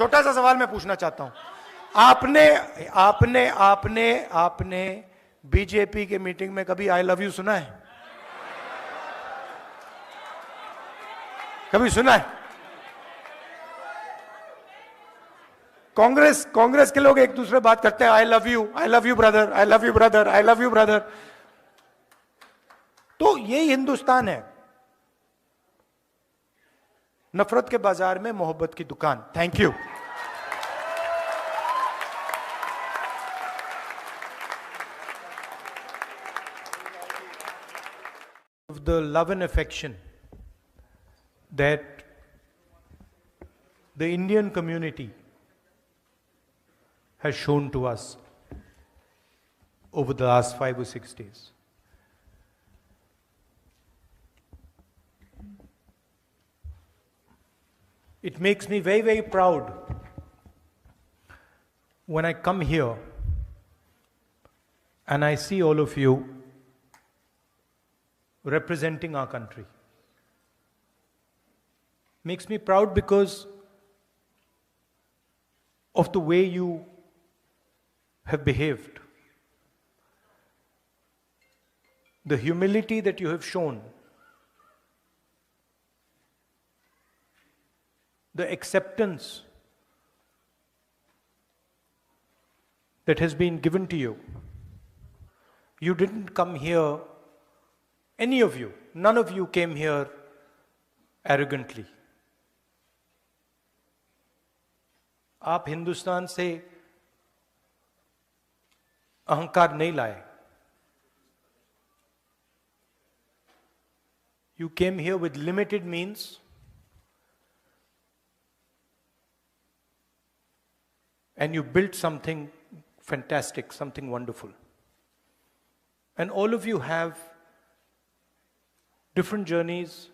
छोटा सा सवाल मैं पूछना चाहता हूं, आपने आपने आपने आपने बीजेपी के मीटिंग में कभी आई लव यू सुना है? कभी सुना है? कांग्रेस के लोग एक दूसरे बात करते हैं, I love you brother, I love you brother, I love you brother. तो यही हिंदुस्तान है, नफरत के बाजार में मोहब्बत की दुकान। Thank you. The love and affection that the Indian community has shown to us over the last 5 or 6 days. It makes me very, very proud when I come here and I see all of you representing our country. Makes me proud because of the way you have behaved, the humility that you have shown, the acceptance that has been given to you. You didn't come here, any of you, none of you came here arrogantly. आप हिंदुस्तान से अहंकार नहीं लाए. You came here with limited means, and you built something fantastic, something wonderful. And all of you have different journeys,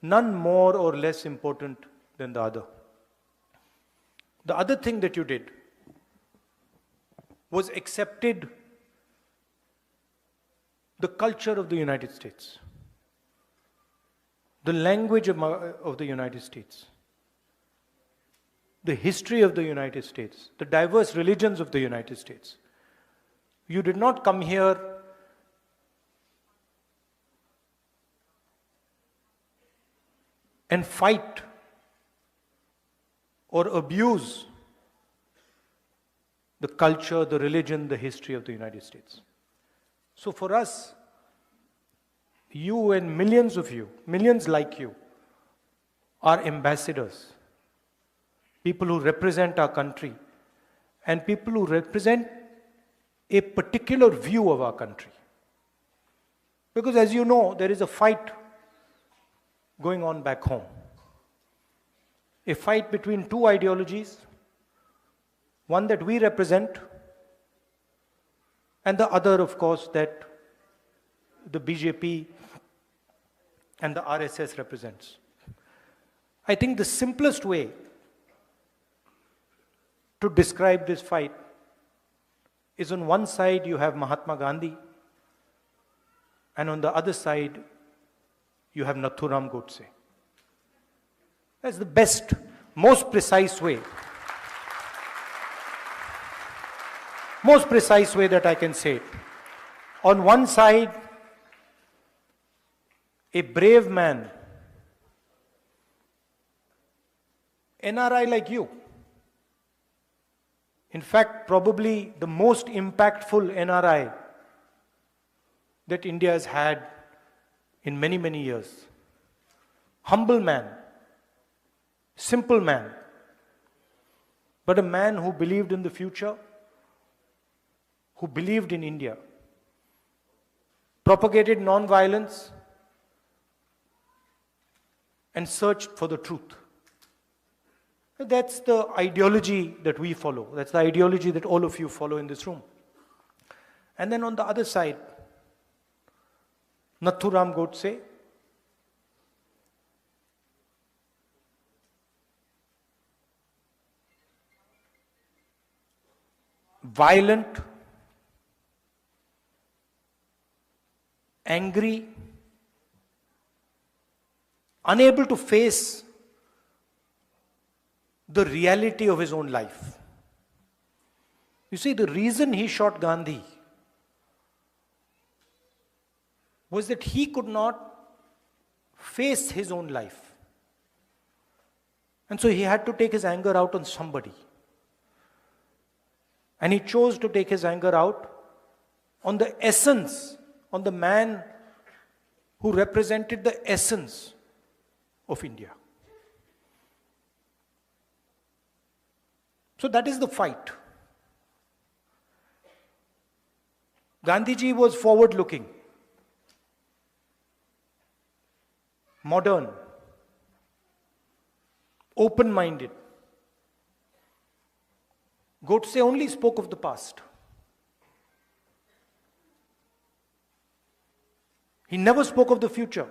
none more or less important than the other. The other thing that you did was accepted the culture of the United States, the language of the United States, the history of the United States, the diverse religions of the United States. You did not come here and fight or abuse the culture, the religion, the history of the United States. So for us, you and millions of you, millions like you, are ambassadors, people who represent our country and people who represent a particular view of our country. Because as you know, there is a fight going on back home. A fight between two ideologies, one that we represent, and the other, of course, that the BJP and the RSS represents. I think the simplest way to describe this fight is, on one side you have Mahatma Gandhi, and on the other side you have Nathuram Godse. That's the best, most precise way. Most precise way that I can say it. On one side, a brave man, NRI like you. In fact, probably the most impactful NRI that India has had in many, many years. Humble man, simple man, but a man who believed in the future, who believed in India, propagated non-violence, and searched for the truth. That's the ideology that we follow. That's the ideology that all of you follow in this room. And then on the other side, Nathuram Godse, violent, angry, unable to face the reality of his own life. You see, the reason he shot Gandhi was that he could not face his own life. And so he had to take his anger out on somebody. And he chose to take his anger out on the essence, on the man who represented the essence of India. So that is the fight. Gandhiji was forward-looking, modern, open-minded. Godse only spoke of the past. He never spoke of the future,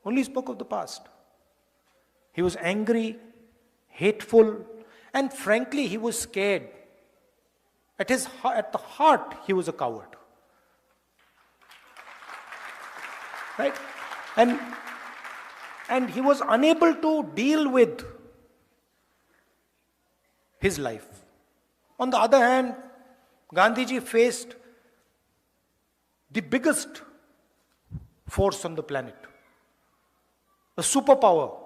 only spoke of the past. He was angry, hateful, and frankly, he was scared. At the heart, he was a coward. Right? And he was unable to deal with his life. On the other hand, Gandhiji faced the biggest force on the planet, a superpower,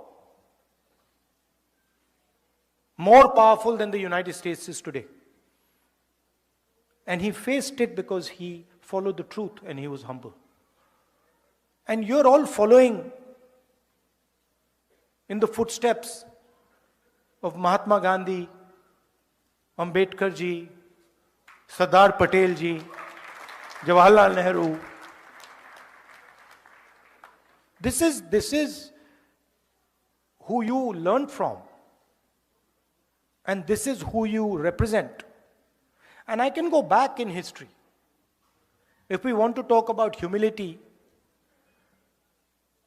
more powerful than the United States is today. And he faced it because he followed the truth and he was humble. And you're all following in the footsteps of Mahatma Gandhi, Ambedkar ji, Sardar Patel ji, Jawaharlal Nehru. This is who you learn from. And this is who you represent. And I can go back in history. If we want to talk about humility,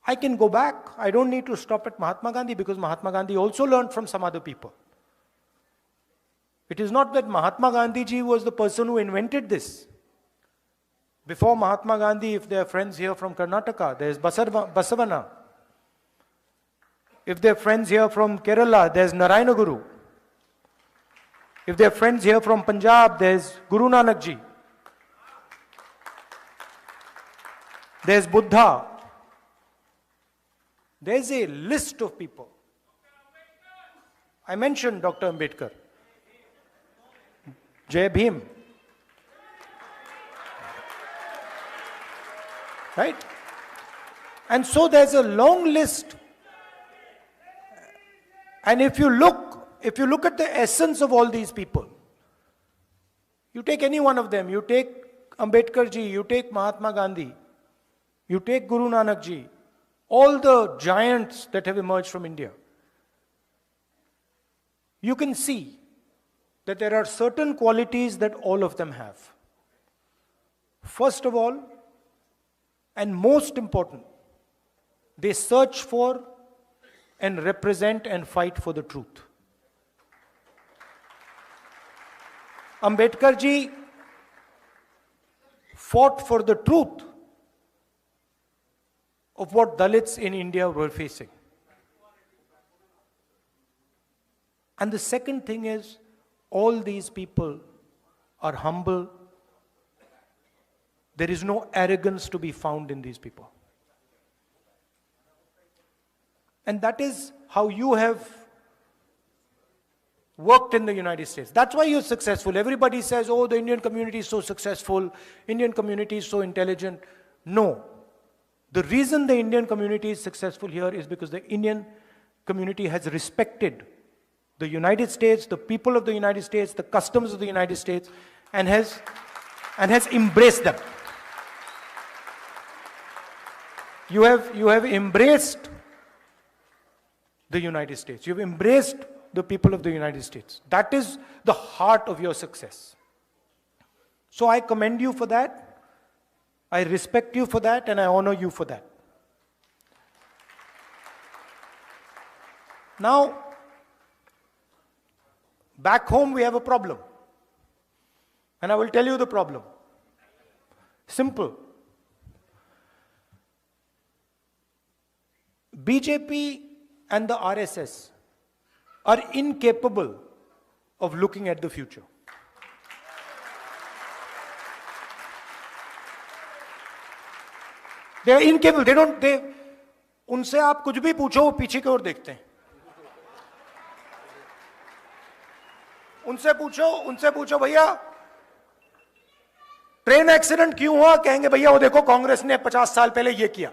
I can go back. I don't need to stop at Mahatma Gandhi because Mahatma Gandhi also learned from some other people. It is not that Mahatma Gandhi ji was the person who invented this. Before Mahatma Gandhi, if there are friends here from Karnataka, there is Basavana. If there are friends here from Kerala, there is Narayana Guru. If there are friends here from Punjab, there is Guru Nanak ji. There is Buddha. There is a list of people. I mentioned Dr. Ambedkar. Jai Bhim. Right? And so there's a long list. And if you look at the essence of all these people, you take any one of them, you take Ambedkar ji, you take Mahatma Gandhi, you take Guru Nanak ji, all the giants that have emerged from India, you can see that there are certain qualities that all of them have. First of all, and most important, they search for and represent and fight for the truth. Ambedkar ji fought for the truth of what Dalits in India were facing. And the second thing is, all these people are humble. There is no arrogance to be found in these people. And that is how you have worked in the United States. That's why you're successful. Everybody says, oh, the Indian community is so successful, Indian community is so intelligent. No. The reason the Indian community is successful here is because the Indian community has respected the United States, the people of the United States, the customs of the United States, and has embraced them. You have embraced the United States. You've embraced the people of the United States. That is the heart of your success. So I commend you for that. I respect you for that, and I honor you for that. Now, back home we have a problem. And I will tell you the problem. Simple. BJP and the RSS are incapable of looking at the future. They are incapable. उनसे आप कुछ भी पूछो वो पीछे की ओर देखते हैं. उनसे पूछो भैया ट्रेन एक्सीडेंट क्यों हुआ, कहेंगे भैया वो देखो कांग्रेस ने 50 साल पहले ये किया.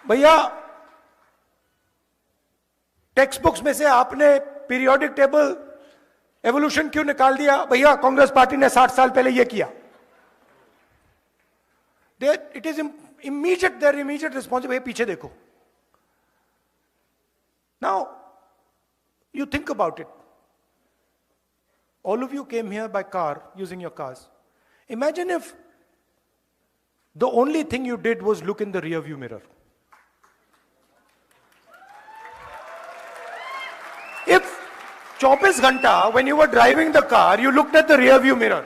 भैया टेक्स्ट बुक्स में से आपने पीरियोडिक टेबल एवोल्यूशन क्यों निकाल दिया, भैया कांग्रेस पार्टी ने 60 साल पहले ये किया. It is immediate, their immediate response, भैया पीछे देखो. Now, you think about it. All of you came here by car, using your cars. Imagine if the only thing you did was look in the rear view mirror. If 24 घंटा, when you were driving the car, you looked at the rear view mirror,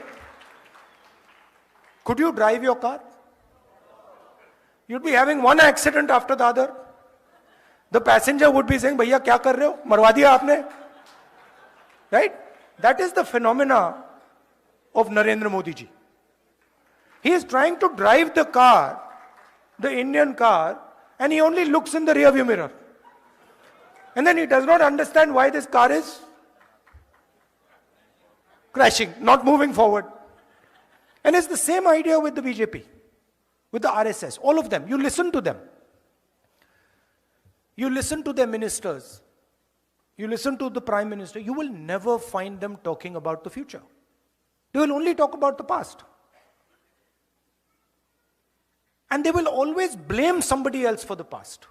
could you drive your car? You'd be having one accident after the other. The passenger would be saying, भैया क्या कर रहे हो, मरवा दिया आपने. Right? That is the phenomena of Narendra Modi ji. He is trying to drive the car, the Indian car, and he only looks in the rear view mirror. And then he does not understand why this car is crashing, not moving forward. And it's the same idea with the BJP, with the RSS, all of them. You listen to them. You listen to their ministers. You listen to the Prime Minister. You will never find them talking about the future. They will only talk about the past. And they will always blame somebody else for the past.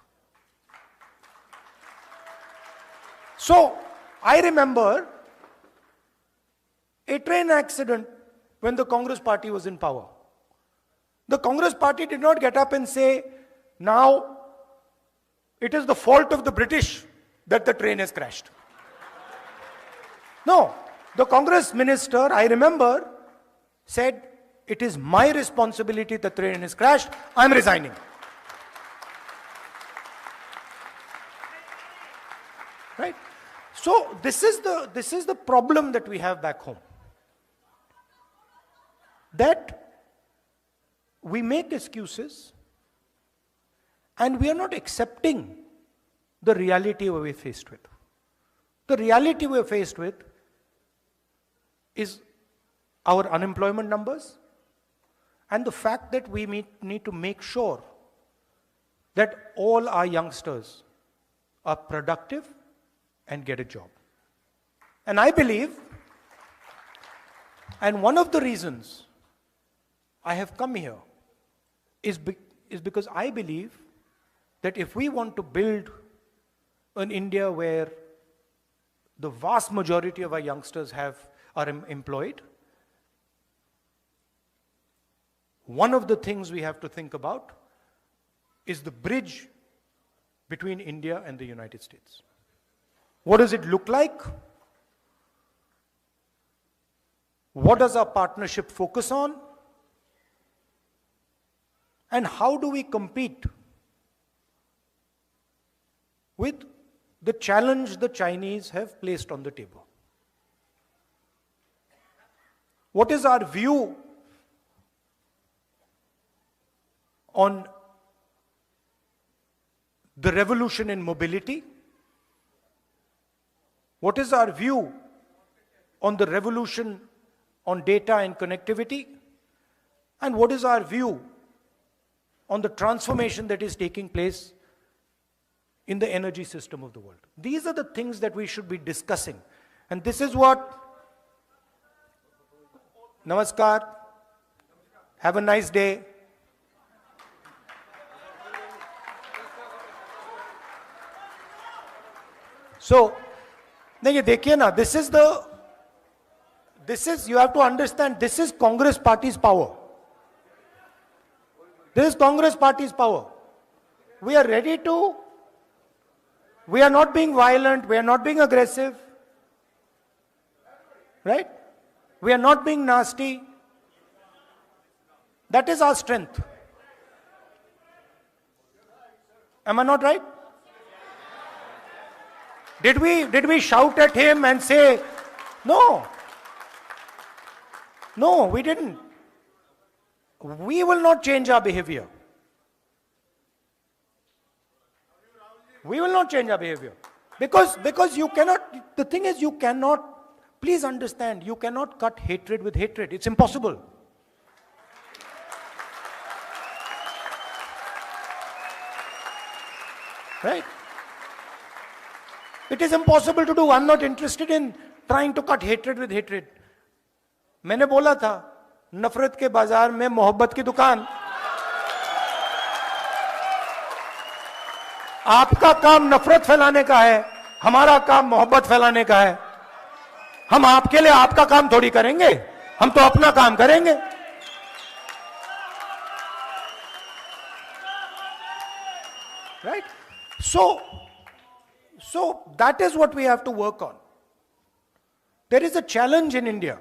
So, I remember a train accident when the Congress party was in power. The Congress party did not get up and say, now it is the fault of the British that the train has crashed. No, the Congress minister, I remember, said, it is my responsibility that the train has crashed, I am resigning. Right? So this is the problem that we have back home. That we make excuses and we are not accepting the reality we're faced with. The reality we're faced with is our unemployment numbers and the fact that we need to make sure that all our youngsters are productive and get a job. And I believe, and one of the reasons I have come here is because I believe that if we want to build an India where the vast majority of our youngsters are employed, one of the things we have to think about is the bridge between India and the United States. What does it look like? What does our partnership focus on? And how do we compete with the challenge the Chinese have placed on the table? What is our view on the revolution in mobility? What is our view on the revolution on data and connectivity? And what is our view on the transformation that is taking place in the energy system of the world? These are the things that we should be discussing. And this is what... Namaskar. Have a nice day. So, नहीं देखिए ना, you have to understand, this is Congress party's power. This is Congress party's power. We are ready to, we are not being violent, we are not being aggressive. Right? We are not being nasty. That is our strength. Am I not right? Did we shout at him and say, no? No, we didn't. We will not change our behavior. We will not change our behavior. Because you cannot, the thing is, you cannot, please understand, you cannot cut hatred with hatred. It's impossible. Right? It is impossible to do. I'm not interested in trying to cut hatred with hatred. मैंने बोला था, नफरत के बाजार में मोहब्बत की दुकान. आपका काम नफरत फैलाने का है, हमारा काम मोहब्बत फैलाने का है. हम आपके लिए आपका काम थोड़ी करेंगे, हम तो अपना काम करेंगे. Right? So that is what we have to work on. There is a challenge in India.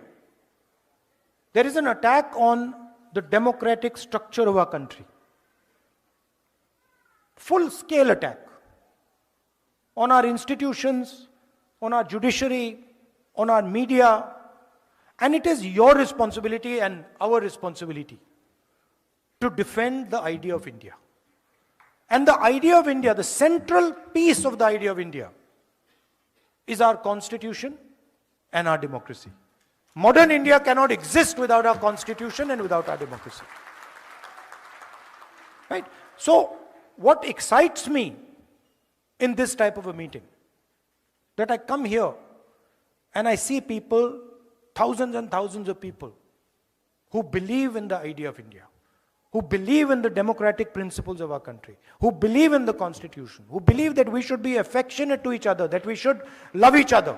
There is an attack on the democratic structure of our country. Full-scale attack on our institutions, on our judiciary, on our media, and it is your responsibility and our responsibility to defend the idea of India. And the idea of India, the central piece of the idea of India, is our constitution and our democracy. Modern India cannot exist without our constitution and without our democracy. Right? So, what excites me in this type of a meeting, that I come here and I see people, thousands and thousands of people, who believe in the idea of India, who believe in the democratic principles of our country, who believe in the constitution, who believe that we should be affectionate to each other, that we should love each other.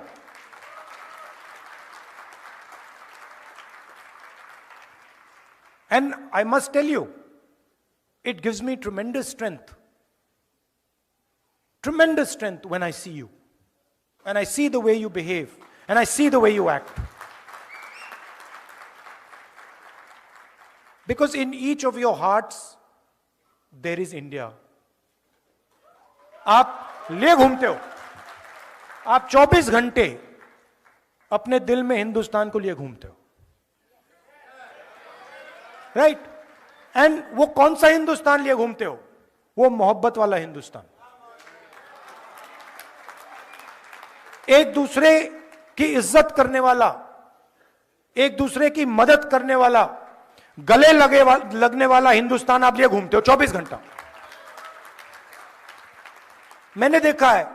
And I must tell you, it gives me tremendous strength when I see you, and I see the way you behave, and I see the way you act. Because in each of your hearts, there is India. आप ले घूमते हो, आप 24 घंटे अपने दिल में हिंदुस्तान को लिए घूमते हो. राइट? एंड वो कौन सा हिंदुस्तान लिए घूमते हो? वो मोहब्बत वाला हिंदुस्तान. एक दूसरे की इज्जत करने वाला, एक दूसरे की मदद करने वाला, गले लगने वाला हिंदुस्तान आप लिए घूमते हो 24 घंटा. मैंने देखा है,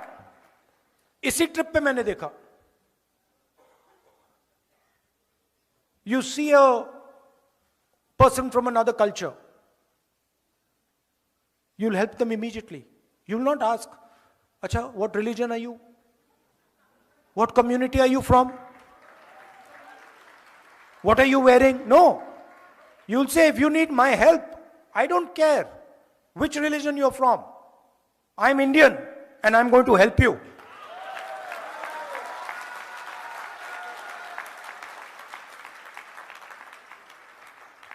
इसी ट्रिप पे मैंने देखा. You see a person from another culture, you'll help them immediately. You'll not ask, Acha, what religion are you? What community are you from? What are you wearing? No. You'll say, if you need my help, I don't care which religion you're from. I'm Indian and I'm going to help you.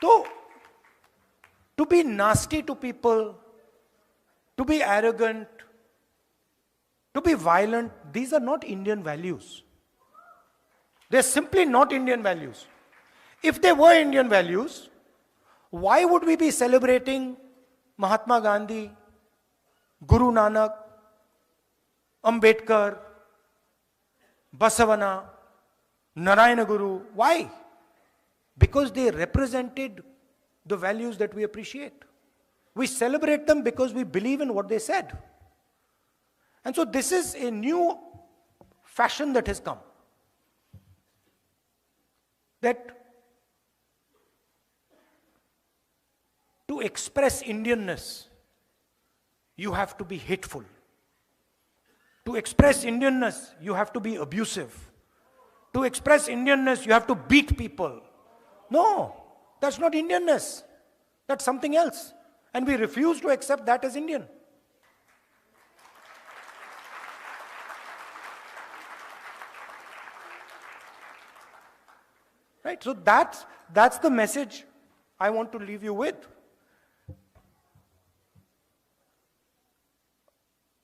So, to be nasty to people, to be arrogant, to be violent, these are not Indian values. They're simply not Indian values. If they were Indian values, why would we be celebrating Mahatma Gandhi, Guru Nanak, Ambedkar, Basavana, Narayana Guru? Why? Because they represented the values that we appreciate. We celebrate them because we believe in what they said. And so this is a new fashion that has come. That to express Indianness, you have to be hateful. To express Indianness, you have to be abusive. To express Indianness, you have to beat people. No, that's not Indianness. That's something else. And we refuse to accept that as Indian. Right? So that's the message I want to leave you with.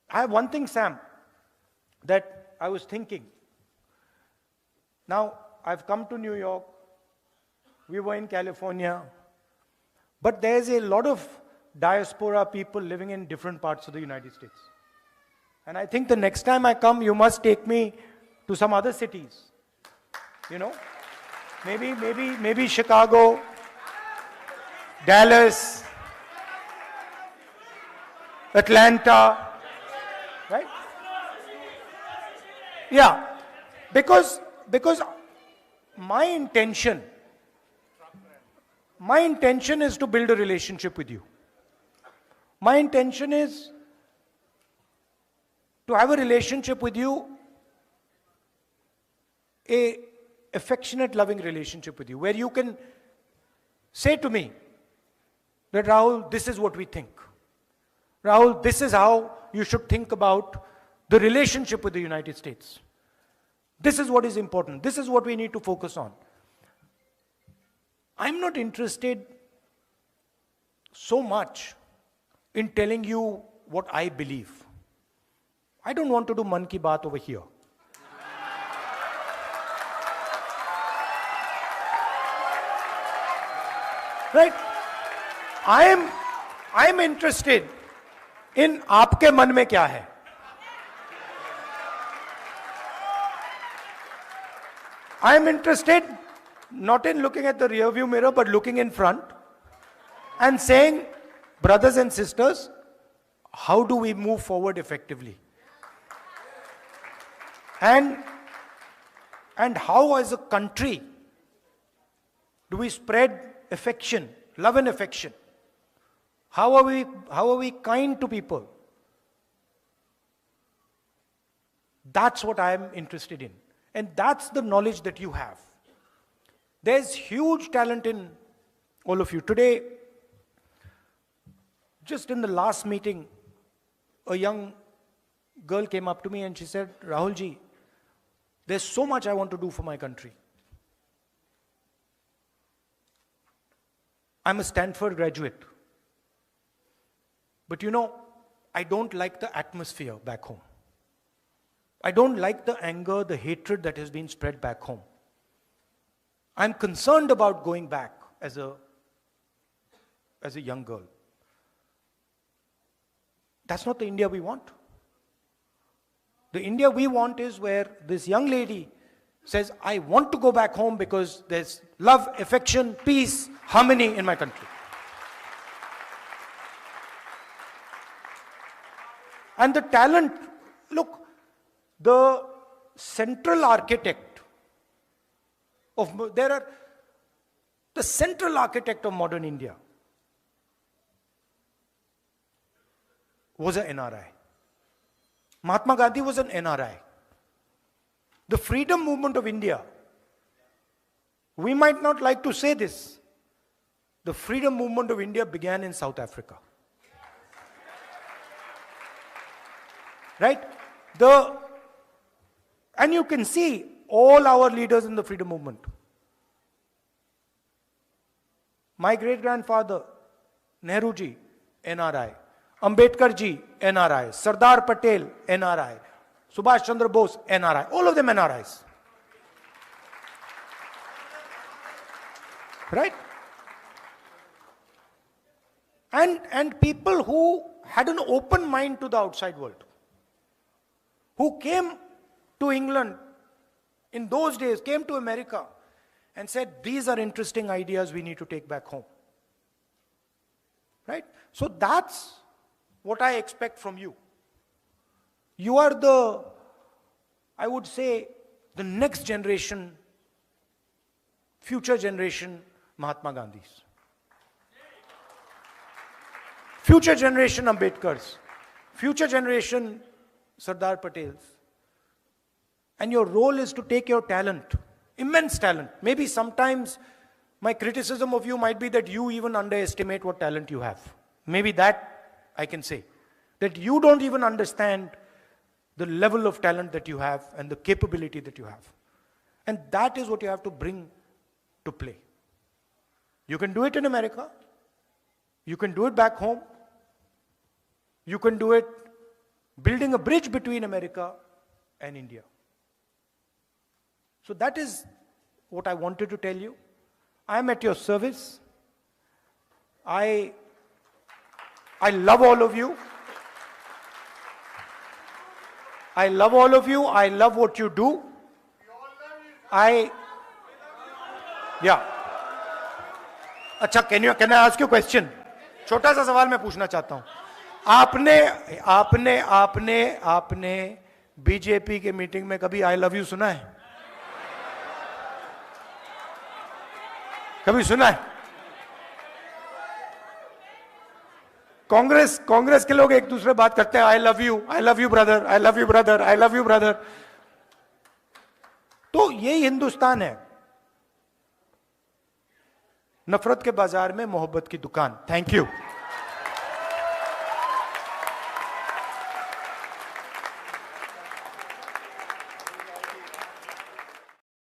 I have one thing, Sam. that I was thinking. Now, I've come to New York. We were in California. But there's a lot of diaspora people living in different parts of the United States. And I think the next time I come, you must take me to some other cities. You know? Maybe Chicago, Dallas, Atlanta, right? Yeah, because my intention is to build a relationship with you. My intention is to have a relationship with you, a affectionate, loving relationship with you, where you can say to me that, Rahul, this is what we think. Rahul, this is how you should think about the relationship with the United States. This is what is important. This is what we need to focus on. I'm not interested so much in telling you what I believe. I don't want to do Man Ki Baat over here. Right? I am interested in आपके मन में क्या है. I am interested not in looking at the rear view mirror, but looking in front and saying, brothers and sisters, how do we move forward effectively? And how as a country do we spread affection, love and affection? How are we kind to people? That's what I am interested in. And that's the knowledge that you have. There's huge talent in all of you. Today, just in the last meeting, a young girl came up to me and she said, Rahulji, there's so much I want to do for my country. I'm a Stanford graduate. But you know, I don't like the atmosphere back home. I don't like the anger, the hatred that has been spread back home. I'm concerned about going back as a young girl. That's not the India we want. The India we want is where this young lady says, I want to go back home because there's love, affection, peace, harmony in my country. And the talent, look, the central architect of modern India was an NRI. Mahatma Gandhi was an NRI. The freedom movement of India, we might not like to say this, the freedom movement of India began in South Africa. Right? And you can see all our leaders in the freedom movement. My great-grandfather, Nehruji, NRI. Ambedkar ji, NRI. Sardar Patel, NRI. Subhash Chandra Bose, NRI. All of them NRIs. Right? And people who had an open mind to the outside world, who came to England in those days, came to America and said, these are interesting ideas we need to take back home. Right? So that's what I expect from you. You are I would say, the next generation, future generation Mahatma Gandhis. Future generation Ambedkars. Future generation Sardar Patels. And your role is to take your talent, immense talent. Maybe sometimes my criticism of you might be that you even underestimate what talent you have. Maybe that I can say. That you don't even understand the level of talent that you have and the capability that you have. And that is what you have to bring to play. You can do it in America. You can do it back home. You can do it building a bridge between America and India. So that is what I wanted to tell you. I am at your service. I love all of you. I love all of you. I love what you do. Yeah. अच्छा, can I ask you a question? छोटा सा सवाल मैं पूछना चाहता हूं. आपने BJP के मीटिंग में कभी आई लव यू सुना है? कभी सुना है? कांग्रेस के लोग एक दूसरे बात करते हैं, I love you brother, I love you brother, I love you brother. तो यही हिंदुस्तान है. नफरत के बाजार में मोहब्बत की दुकान. Thank you.